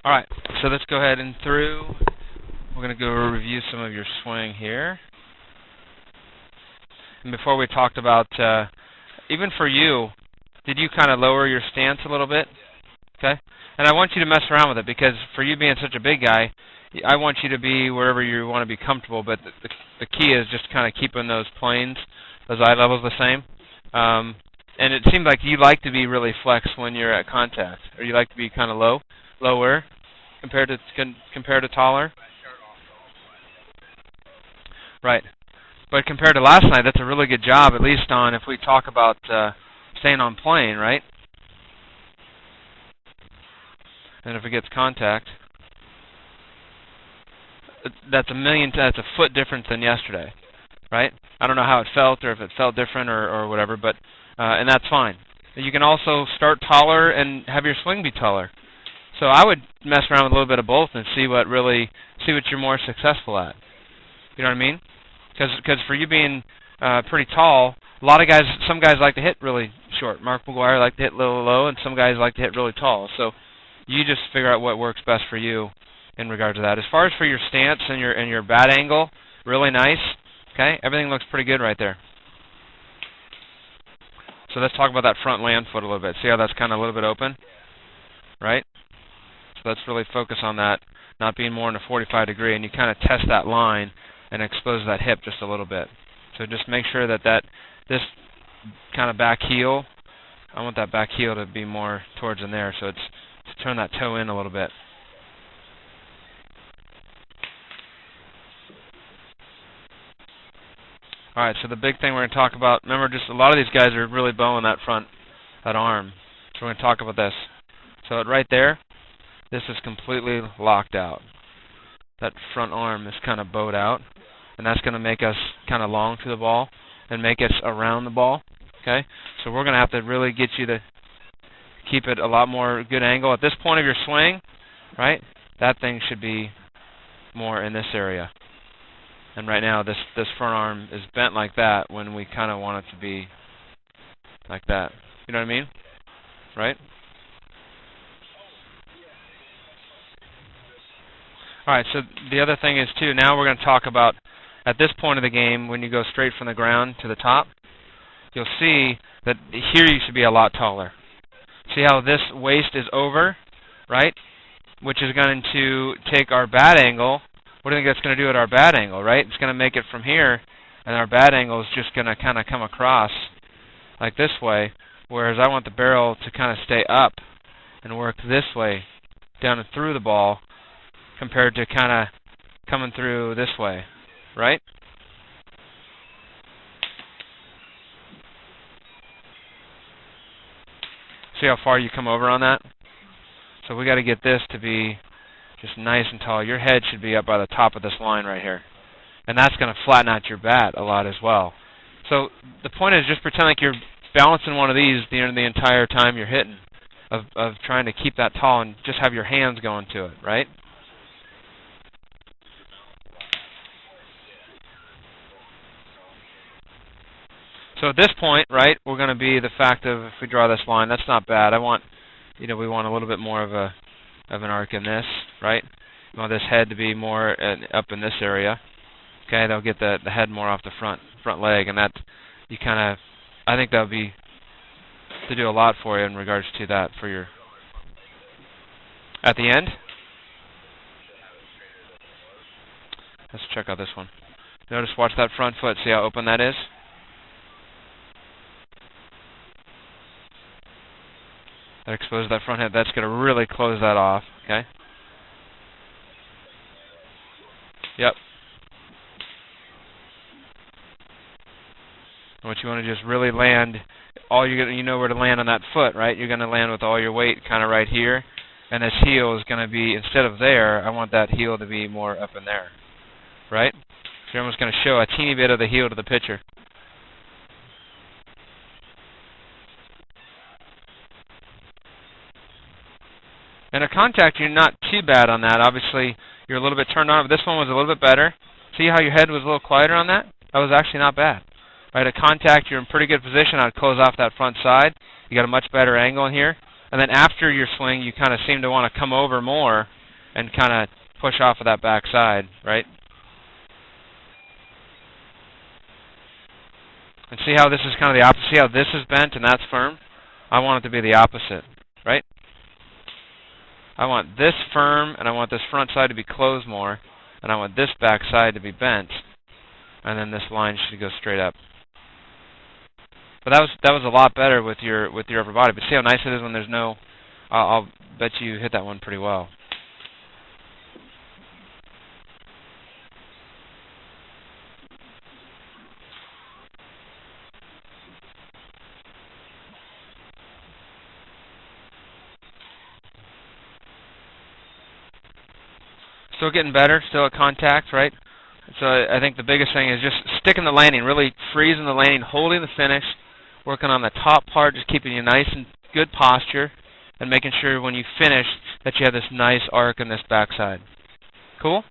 All right, so let's go ahead and through. We're going to go review some of your swing here. And before we talked about, even for you, did you kind of lower your stance a little bit? Okay. And I want you to mess around with it because for you being such a big guy, I want you to be wherever you want to be comfortable, but the key is just kind of keeping those planes, those eye levels the same. And it seemed like you like to be really flex when you're at contact, or you like to be kind of lower compared to taller. Right. But compared to last night, that's a really good job, at least on if we talk about staying on plane, right? And if it gets contact, that's a foot difference than yesterday, right? I don't know how it felt or if it felt different or whatever, but and that's fine. You can also start taller and have your swing be taller. So I would mess around with a little bit of both and see what you're more successful at. You know what I mean? Because for you being pretty tall, some guys like to hit really short. Mark Boulware like to hit a little low, and some guys like to hit really tall. So you just figure out what works best for you in regard to that. As far as for your stance and your bat angle, really nice. Okay, everything looks pretty good right there. So let's talk about that front land foot a little bit. See how that's kind of a little bit open, right? So let's really focus on that, not being more than a 45 degree, and you kind of test that line and expose that hip just a little bit. So just make sure that this kind of back heel, I want that back heel to be more towards in there, so it's to turn that toe in a little bit. All right, so the big thing we're going to talk about, remember, just a lot of these guys are really bowing that arm. So we're going to talk about this. So right there, this is completely locked out. That front arm is kind of bowed out, and that's going to make us kind of long to the ball and make us around the ball. Okay, so we're going to have to really get you to keep it a lot more good angle. At this point of your swing, right, that thing should be more in this area. And right now, this front arm is bent like that when we kind of want it to be like that. You know what I mean? Right? All right, so the other thing is, too, now we're going to talk about, at this point of the game, when you go straight from the ground to the top, you'll see that here you should be a lot taller. See how this waist is over, right? Which is going to take our bat angle. What do you think that's going to do at our bat angle, right? It's going to make it from here, and our bat angle is just going to kind of come across like this way, whereas I want the barrel to kind of stay up and work this way down and through the ball compared to kind of coming through this way, right? See how far you come over on that? So we got to get this to be just nice and tall. Your head should be up by the top of this line right here. And that's going to flatten out your bat a lot as well. So the point is just pretend like you're balancing one of these the entire time you're hitting, of trying to keep that tall and just have your hands going to it, right? So at this point, right, we're going to be the fact of if we draw this line, that's not bad. We want a little bit more of an arc in this, right? We want this head to be more up in this area. Okay, they'll get the head more off the front leg, and that I think that'll be to do a lot for you in regards to that for your at the end. Let's check out this one. Notice, watch that front foot. See how open that is? That exposes that front head. That's going to really close that off, okay? Yep. And what you want to just really land, you know where to land on that foot, right? You're going to land with all your weight kind of right here. And this heel is going to be, instead of there, I want that heel to be more up in there, right? So I'm just going to show a teeny bit of the heel to the pitcher. And a contact, you're not too bad on that. Obviously, you're a little bit turned on, but this one was a little bit better. See how your head was a little quieter on that? That was actually not bad. Right, a contact, you're in pretty good position. I'd close off that front side. You got a much better angle in here. And then after your swing, you kind of seem to want to come over more and kind of push off of that back side, right? And see how this is kind of the opposite? See how this is bent and that's firm? I want it to be the opposite, right? I want this firm, and I want this front side to be closed more, and I want this back side to be bent, and then this line should go straight up. But that was a lot better with your upper body. But see how nice it is when there's no. I'll bet you hit that one pretty well. Still getting better, still at contact, right? So I think the biggest thing is just sticking the landing, really freezing the landing, holding the finish, working on the top part, just keeping you nice and good posture, and making sure when you finish that you have this nice arc in this backside. Cool?